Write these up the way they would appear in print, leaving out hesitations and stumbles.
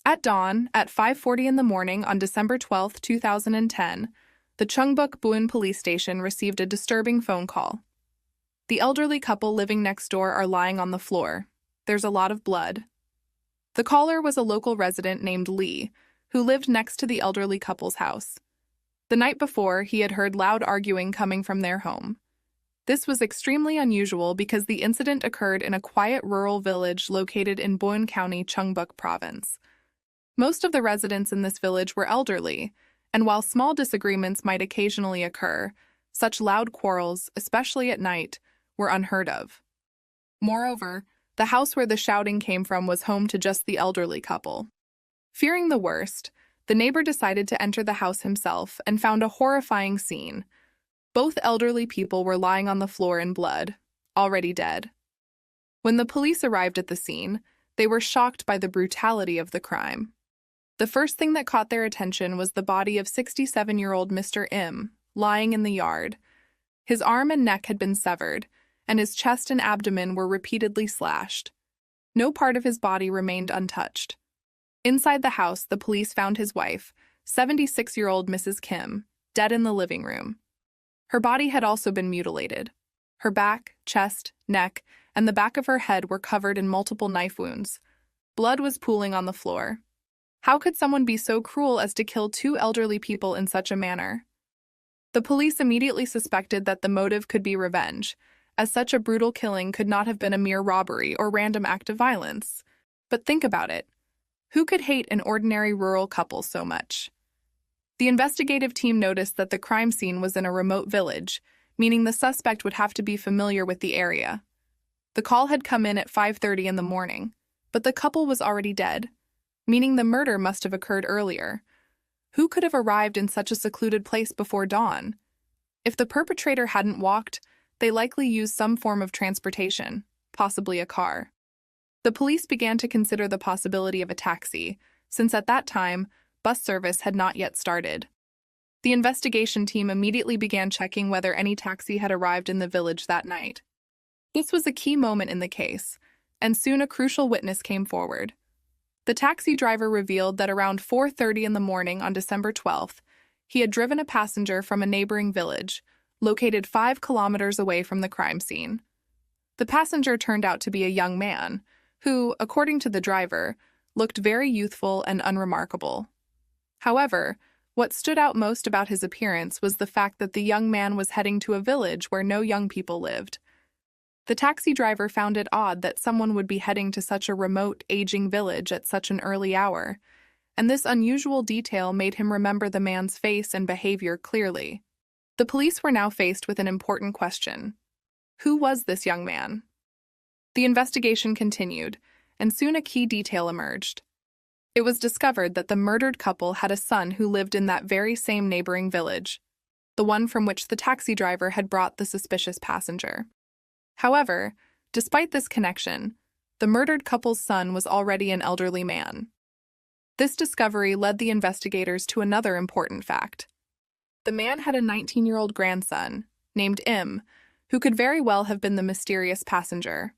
At dawn, at 5:40 in the morning on December 12, 2010, the Chungbuk Buin police station received a disturbing phone call. The elderly couple living next door are lying on the floor. There's a lot of blood. The caller was a local resident named Lee, who lived next to the elderly couple's house. The night before, he had heard loud arguing coming from their home. This was extremely unusual because the incident occurred in a quiet rural village located in Buin County, Chungbuk Province. Most of the residents in this village were elderly, and while small disagreements might occasionally occur, such loud quarrels, especially at night, were unheard of. Moreover, the house where the shouting came from was home to just the elderly couple. Fearing the worst, the neighbor decided to enter the house himself and found a horrifying scene. Both elderly people were lying on the floor in blood, already dead. When the police arrived at the scene, they were shocked by the brutality of the crime. The first thing that caught their attention was the body of 67-year-old Mr. Im, lying in the yard. His arm and neck had been severed, and his chest and abdomen were repeatedly slashed. No part of his body remained untouched. Inside the house, the police found his wife, 76-year-old Mrs. Kim, dead in the living room. Her body had also been mutilated. Her back, chest, neck, and the back of her head were covered in multiple knife wounds. Blood was pooling on the floor. How could someone be so cruel as to kill two elderly people in such a manner? The police immediately suspected that the motive could be revenge, as such a brutal killing could not have been a mere robbery or random act of violence. But think about it. Who could hate an ordinary rural couple so much? The investigative team noticed that the crime scene was in a remote village, meaning the suspect would have to be familiar with the area. The call had come in at 5:30 in the morning, but the couple was already dead, meaning the murder must have occurred earlier. Who could have arrived in such a secluded place before dawn? If the perpetrator hadn't walked, they likely used some form of transportation, possibly a car. The police began to consider the possibility of a taxi, since at that time, bus service had not yet started. The investigation team immediately began checking whether any taxi had arrived in the village that night. This was a key moment in the case, and soon a crucial witness came forward. The taxi driver revealed that around 4:30 in the morning on December 12th, he had driven a passenger from a neighboring village, located 5 kilometers away from the crime scene. The passenger turned out to be a young man, who, according to the driver, looked very youthful and unremarkable. However, what stood out most about his appearance was the fact that the young man was heading to a village where no young people lived. The taxi driver found it odd that someone would be heading to such a remote, aging village at such an early hour, and this unusual detail made him remember the man's face and behavior clearly. The police were now faced with an important question. Who was this young man? The investigation continued, and soon a key detail emerged. It was discovered that the murdered couple had a son who lived in that very same neighboring village, the one from which the taxi driver had brought the suspicious passenger. However, despite this connection, the murdered couple's son was already an elderly man. This discovery led the investigators to another important fact. The man had a 19-year-old grandson, named Im, who could very well have been the mysterious passenger.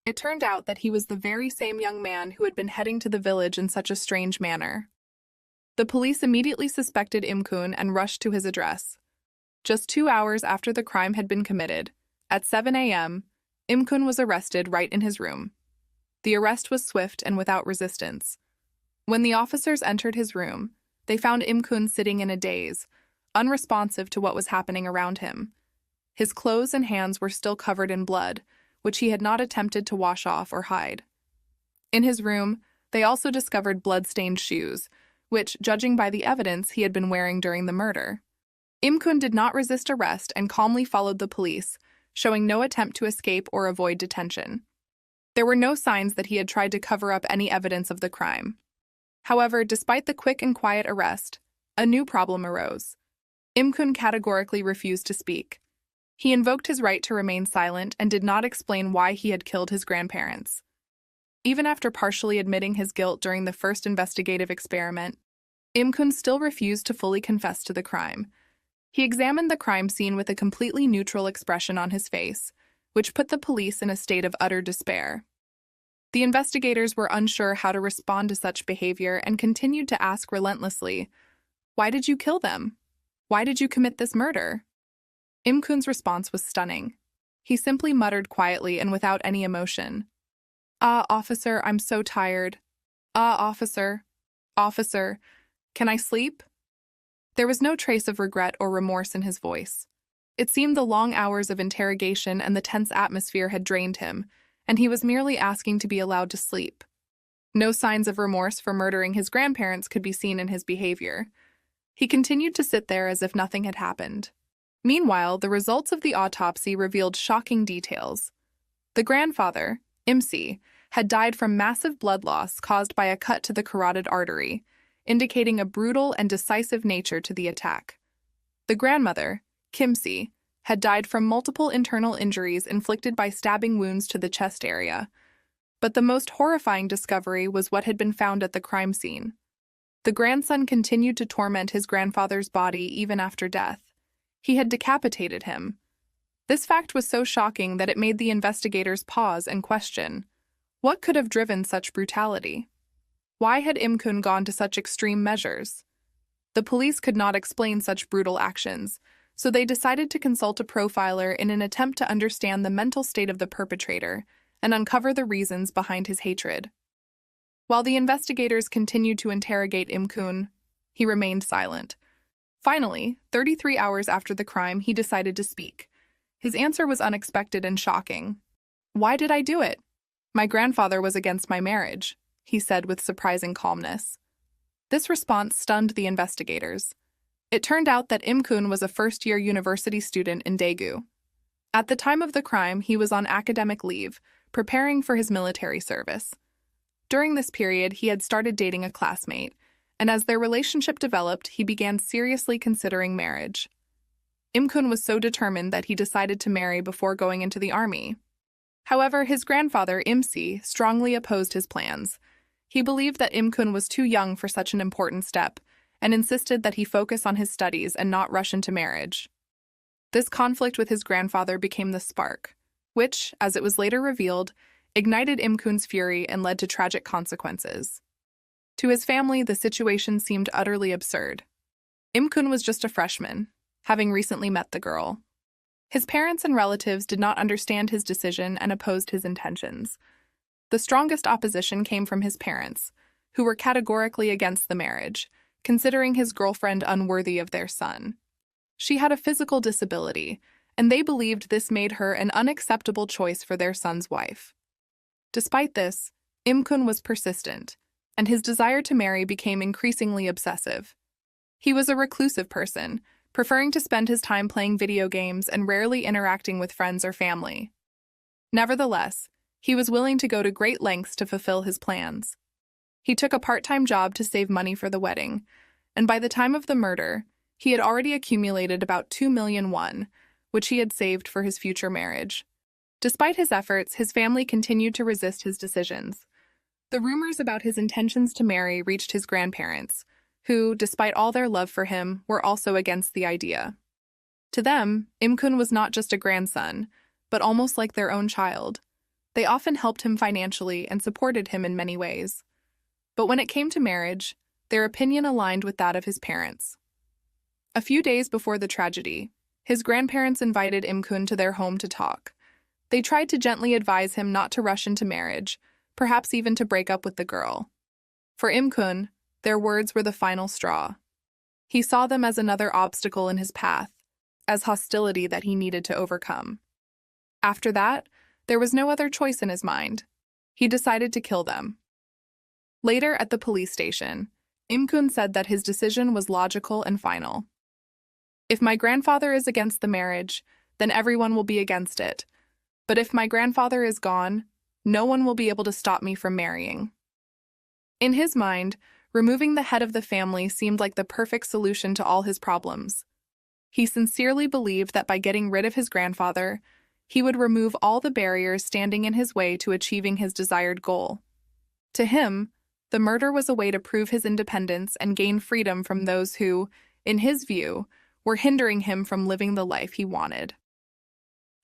It turned out that he was the very same young man who had been heading to the village in such a strange manner. The police immediately suspected Imkun and rushed to his address. Just 2 hours after the crime had been committed, at 7 a.m., Imkun was arrested right in his room. The arrest was swift and without resistance. When the officers entered his room, they found Imkun sitting in a daze, unresponsive to what was happening around him. His clothes and hands were still covered in blood, which he had not attempted to wash off or hide. In his room, they also discovered blood-stained shoes, which, judging by the evidence, he had been wearing during the murder. Imkun did not resist arrest and calmly followed the police, showing no attempt to escape or avoid detention. There were no signs that he had tried to cover up any evidence of the crime. However, despite the quick and quiet arrest, a new problem arose. Imkun categorically refused to speak. He invoked his right to remain silent and did not explain why he had killed his grandparents. Even after partially admitting his guilt during the first investigative experiment, Imkun still refused to fully confess to the crime. He examined the crime scene with a completely neutral expression on his face, which put the police in a state of utter despair. The investigators were unsure how to respond to such behavior and continued to ask relentlessly, "Why did you kill them? Why did you commit this murder?" Imkun's response was stunning. He simply muttered quietly and without any emotion, "Ah, officer, I'm so tired. Ah, officer. Officer, can I sleep?" There was no trace of regret or remorse in his voice. It seemed the long hours of interrogation and the tense atmosphere had drained him, and he was merely asking to be allowed to sleep. No signs of remorse for murdering his grandparents could be seen in his behavior. He continued to sit there as if nothing had happened. Meanwhile, the results of the autopsy revealed shocking details. The grandfather, Imsi, had died from massive blood loss caused by a cut to the carotid artery, indicating a brutal and decisive nature to the attack. The grandmother, Kimsi, had died from multiple internal injuries inflicted by stabbing wounds to the chest area. But the most horrifying discovery was what had been found at the crime scene. The grandson continued to torment his grandfather's body even after death. He had decapitated him. This fact was so shocking that it made the investigators pause and question, what could have driven such brutality? Why had Imkun gone to such extreme measures? The police could not explain such brutal actions, so they decided to consult a profiler in an attempt to understand the mental state of the perpetrator and uncover the reasons behind his hatred. While the investigators continued to interrogate Imkun, he remained silent. Finally, 33 hours after the crime, he decided to speak. His answer was unexpected and shocking. "Why did I do it? My grandfather was against my marriage," he said with surprising calmness. This response stunned the investigators. It turned out that Imkun was a first-year university student in Daegu. At the time of the crime, he was on academic leave, preparing for his military service. During this period, he had started dating a classmate, and as their relationship developed, he began seriously considering marriage. Imkun was so determined that he decided to marry before going into the army. However, his grandfather, Imsi, strongly opposed his plans. He believed that Imkun was too young for such an important step, and insisted that he focus on his studies and not rush into marriage. This conflict with his grandfather became the spark, which, as it was later revealed, ignited Imkun's fury and led to tragic consequences. To his family, the situation seemed utterly absurd. Imkun was just a freshman, having recently met the girl. His parents and relatives did not understand his decision and opposed his intentions. The strongest opposition came from his parents, who were categorically against the marriage, considering his girlfriend unworthy of their son. She had a physical disability, and they believed this made her an unacceptable choice for their son's wife. Despite this, Imkun was persistent, and his desire to marry became increasingly obsessive. He was a reclusive person, preferring to spend his time playing video games and rarely interacting with friends or family. Nevertheless, he was willing to go to great lengths to fulfill his plans. He took a part-time job to save money for the wedding, and by the time of the murder, he had already accumulated about 2 million won, which he had saved for his future marriage. Despite his efforts, his family continued to resist his decisions. The rumors about his intentions to marry reached his grandparents, who, despite all their love for him, were also against the idea. To them, Imkun was not just a grandson, but almost like their own child. They often helped him financially and supported him in many ways. But when it came to marriage, their opinion aligned with that of his parents. A few days before the tragedy, his grandparents invited Imkun to their home to talk. They tried to gently advise him not to rush into marriage, perhaps even to break up with the girl. For Imkun, their words were the final straw. He saw them as another obstacle in his path, as hostility that he needed to overcome. After that, there was no other choice in his mind. He decided to kill them. Later at the police station, Imkun said that his decision was logical and final. "If my grandfather is against the marriage, then everyone will be against it. But if my grandfather is gone, no one will be able to stop me from marrying." In his mind, removing the head of the family seemed like the perfect solution to all his problems. He sincerely believed that by getting rid of his grandfather, he would remove all the barriers standing in his way to achieving his desired goal. To him, the murder was a way to prove his independence and gain freedom from those who, in his view, were hindering him from living the life he wanted.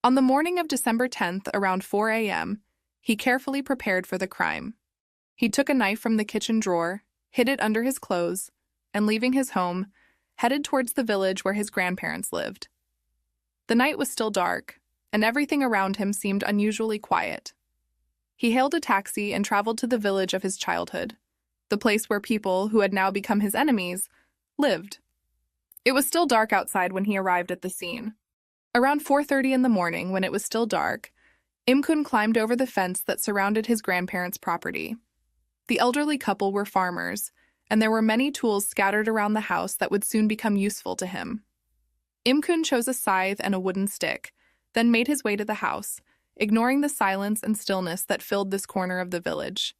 On the morning of December 10th, around 4 a.m., He carefully prepared for the crime. He took a knife from the kitchen drawer, hid it under his clothes, and leaving his home, headed towards the village where his grandparents lived. The night was still dark, and everything around him seemed unusually quiet. He hailed a taxi and traveled to the village of his childhood, the place where people, who had now become his enemies, lived. It was still dark outside when he arrived at the scene. Around 4:30 in the morning, when it was still dark, Imkun climbed over the fence that surrounded his grandparents' property. The elderly couple were farmers, and there were many tools scattered around the house that would soon become useful to him. Imkun chose a scythe and a wooden stick, then made his way to the house, ignoring the silence and stillness that filled this corner of the village.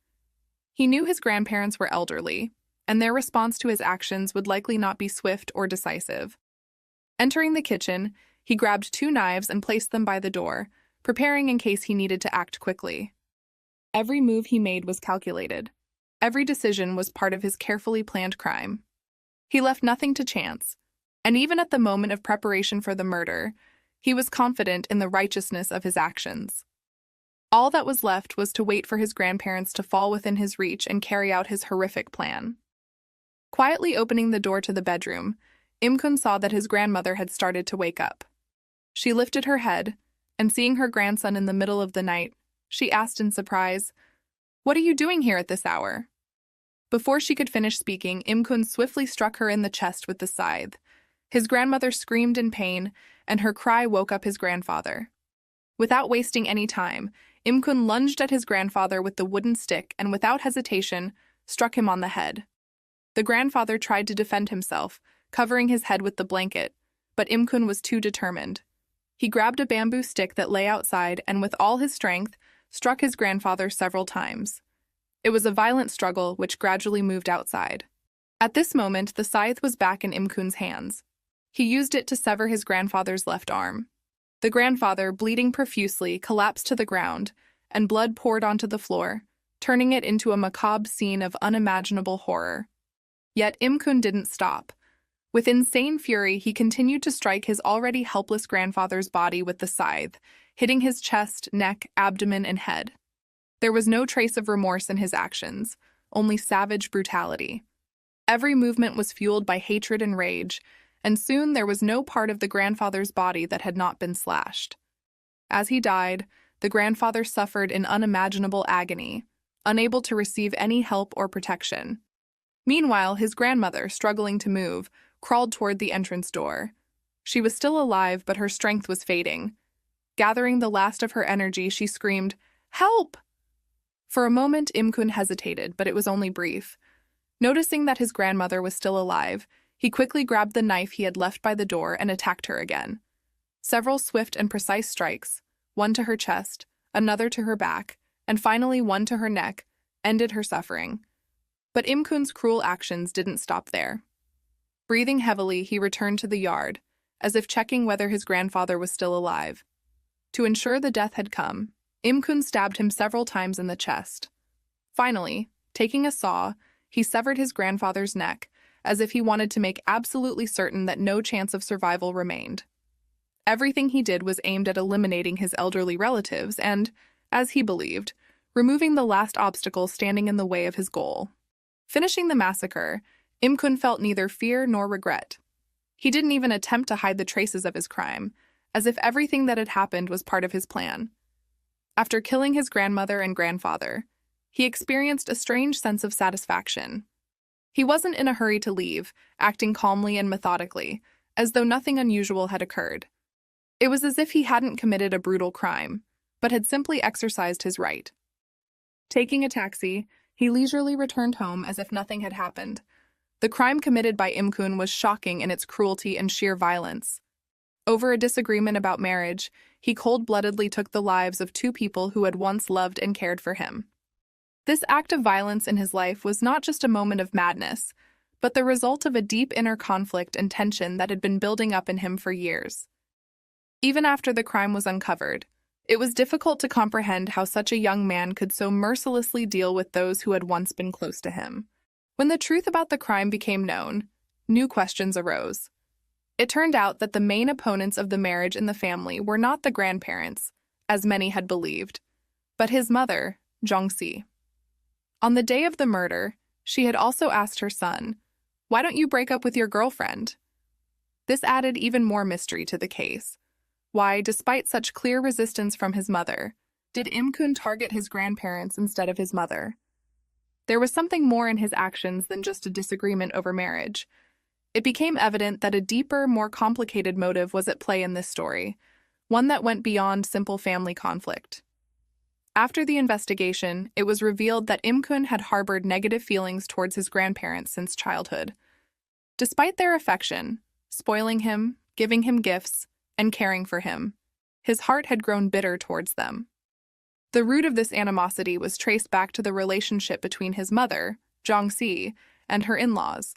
He knew his grandparents were elderly, and their response to his actions would likely not be swift or decisive. Entering the kitchen, he grabbed 2 knives and placed them by the door, preparing in case he needed to act quickly. Every move he made was calculated. Every decision was part of his carefully planned crime. He left nothing to chance, and even at the moment of preparation for the murder, he was confident in the righteousness of his actions. All that was left was to wait for his grandparents to fall within his reach and carry out his horrific plan. Quietly opening the door to the bedroom, Imkun saw that his grandmother had started to wake up. She lifted her head, and seeing her grandson in the middle of the night, she asked in surprise, "What are you doing here at this hour?" Before she could finish speaking, Imkun swiftly struck her in the chest with the scythe. His grandmother screamed in pain, and her cry woke up his grandfather. Without wasting any time, Imkun lunged at his grandfather with the wooden stick and without hesitation struck him on the head. The grandfather tried to defend himself, covering his head with the blanket, but Imkun was too determined. He grabbed a bamboo stick that lay outside and with all his strength struck his grandfather several times. It was a violent struggle which gradually moved outside. At this moment, the scythe was back in Imkun's hands. He used it to sever his grandfather's left arm. The grandfather, bleeding profusely, collapsed to the ground, and blood poured onto the floor, turning it into a macabre scene of unimaginable horror. Yet Imkun didn't stop. With insane fury, he continued to strike his already helpless grandfather's body with the scythe, hitting his chest, neck, abdomen, and head. There was no trace of remorse in his actions, only savage brutality. Every movement was fueled by hatred and rage, and soon there was no part of the grandfather's body that had not been slashed. As he died, the grandfather suffered in unimaginable agony, unable to receive any help or protection. Meanwhile, his grandmother, struggling to move, crawled toward the entrance door. She was still alive, but her strength was fading. Gathering the last of her energy, she screamed, "Help!" For a moment, Imkun hesitated, but it was only brief. Noticing that his grandmother was still alive, he quickly grabbed the knife he had left by the door and attacked her again. Several swift and precise strikes, one to her chest, another to her back, and finally one to her neck, ended her suffering. But Imkun's cruel actions didn't stop there. Breathing heavily, he returned to the yard, as if checking whether his grandfather was still alive. To ensure the death had come, Imkun stabbed him several times in the chest. Finally, taking a saw, he severed his grandfather's neck, as if he wanted to make absolutely certain that no chance of survival remained. Everything he did was aimed at eliminating his elderly relatives and, as he believed, removing the last obstacle standing in the way of his goal. Finishing the massacre, Imkun felt neither fear nor regret. He didn't even attempt to hide the traces of his crime, as if everything that had happened was part of his plan. After killing his grandmother and grandfather, he experienced a strange sense of satisfaction. He wasn't in a hurry to leave, acting calmly and methodically, as though nothing unusual had occurred. It was as if he hadn't committed a brutal crime, but had simply exercised his right. Taking a taxi, he leisurely returned home as if nothing had happened. The crime committed by Imkun was shocking in its cruelty and sheer violence. Over a disagreement about marriage, he cold-bloodedly took the lives of 2 people who had once loved and cared for him. This act of violence in his life was not just a moment of madness, but the result of a deep inner conflict and tension that had been building up in him for years. Even after the crime was uncovered, it was difficult to comprehend how such a young man could so mercilessly deal with those who had once been close to him. When the truth about the crime became known, new questions arose. It turned out that the main opponents of the marriage in the family were not the grandparents, as many had believed. but his mother, Jong-si. On the day of the murder, she had also asked her son, "Why don't you break up with your girlfriend?" This added even more mystery to the case. Why, despite such clear resistance from his mother, did Im-kun target his grandparents instead of his mother? There was something more in his actions than just a disagreement over marriage. It became evident that a deeper, more complicated motive was at play in this story, one that went beyond simple family conflict. After the investigation, it was revealed that Im-kun had harbored negative feelings towards his grandparents since childhood. Despite their affection, spoiling him, giving him gifts, and caring for him, his heart had grown bitter towards them. The root of this animosity was traced back to the relationship between his mother, Jong-si, and her in-laws.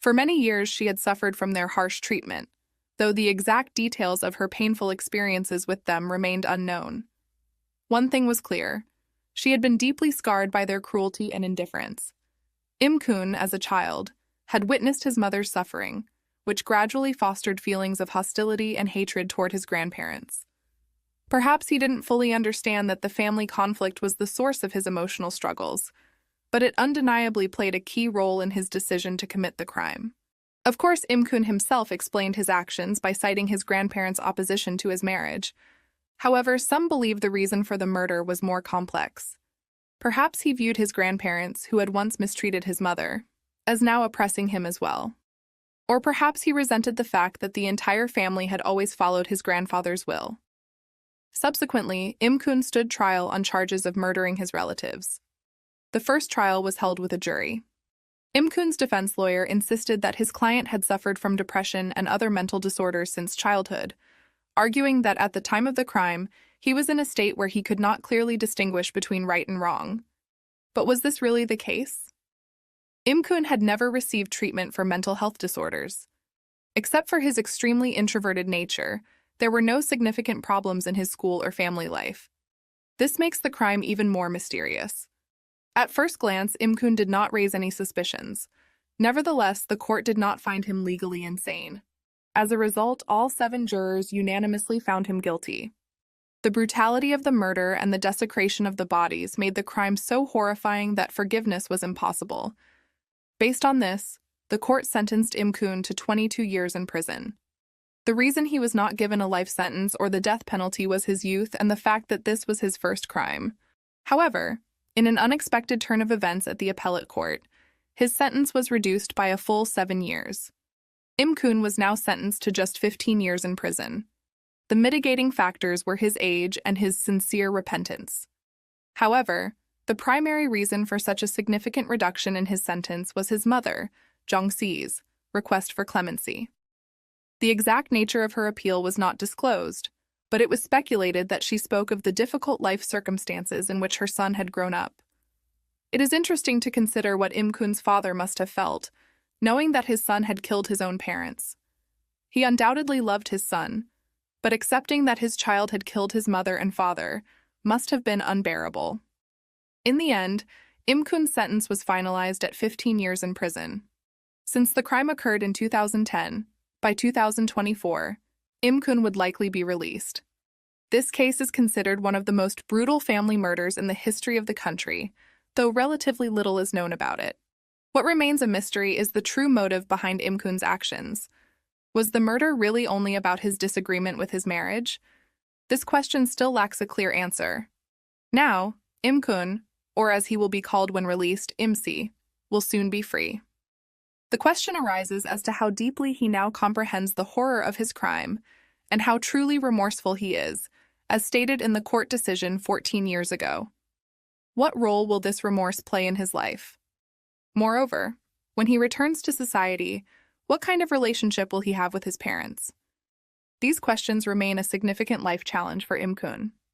For many years, she had suffered from their harsh treatment, though the exact details of her painful experiences with them remained unknown. One thing was clear: she had been deeply scarred by their cruelty and indifference. Im-kun, as a child, had witnessed his mother's suffering, which gradually fostered feelings of hostility and hatred toward his grandparents. Perhaps he didn't fully understand that the family conflict was the source of his emotional struggles, but it undeniably played a key role in his decision to commit the crime. Of course, Im-kun himself explained his actions by citing his grandparents' opposition to his marriage. However, some believe the reason for the murder was more complex. Perhaps he viewed his grandparents, who had once mistreated his mother, as now oppressing him as well. Or perhaps he resented the fact that the entire family had always followed his grandfather's will. Subsequently, Im-kun stood trial on charges of murdering his relatives. The first trial was held with a jury. Im-kun's defense lawyer insisted that his client had suffered from depression and other mental disorders since childhood, arguing that at the time of the crime, he was in a state where he could not clearly distinguish between right and wrong. But was this really the case? Im-kun had never received treatment for mental health disorders. Except for his extremely introverted nature, there were no significant problems in his school or family life. This makes the crime even more mysterious. At first glance, Im-kun did not raise any suspicions. Nevertheless, the court did not find him legally insane. As a result, all 7 jurors unanimously found him guilty. The brutality of the murder and the desecration of the bodies made the crime so horrifying that forgiveness was impossible. Based on this, the court sentenced Im-kun to 22 years in prison. The reason he was not given a life sentence or the death penalty was his youth and the fact that this was his first crime. However, in an unexpected turn of events at the appellate court, his sentence was reduced by a full 7 years. Im-kun was now sentenced to just 15 years in prison. The mitigating factors were his age and his sincere repentance. However, the primary reason for such a significant reduction in his sentence was his mother, Jong-si's, request for clemency. The exact nature of her appeal was not disclosed, but it was speculated that she spoke of the difficult life circumstances in which her son had grown up. It is interesting to consider what Im-kun's father must have felt, knowing that his son had killed his own parents. He undoubtedly loved his son, but accepting that his child had killed his mother and father must have been unbearable. In the end, Im-kun's sentence was finalized at 15 years in prison. Since the crime occurred in 2010, by 2024, Im-kun would likely be released. This case is considered one of the most brutal family murders in the history of the country, though relatively little is known about it. What remains a mystery is the true motive behind Im-kun's actions. Was the murder really only about his disagreement with his marriage? This question still lacks a clear answer. Now, Im-kun, or as he will be called when released, Im-si, will soon be free. The question arises as to how deeply he now comprehends the horror of his crime and how truly remorseful he is, as stated in the court decision 14 years ago. What role will this remorse play in his life? Moreover, when he returns to society, what kind of relationship will he have with his parents? These questions remain a significant life challenge for Im-kun.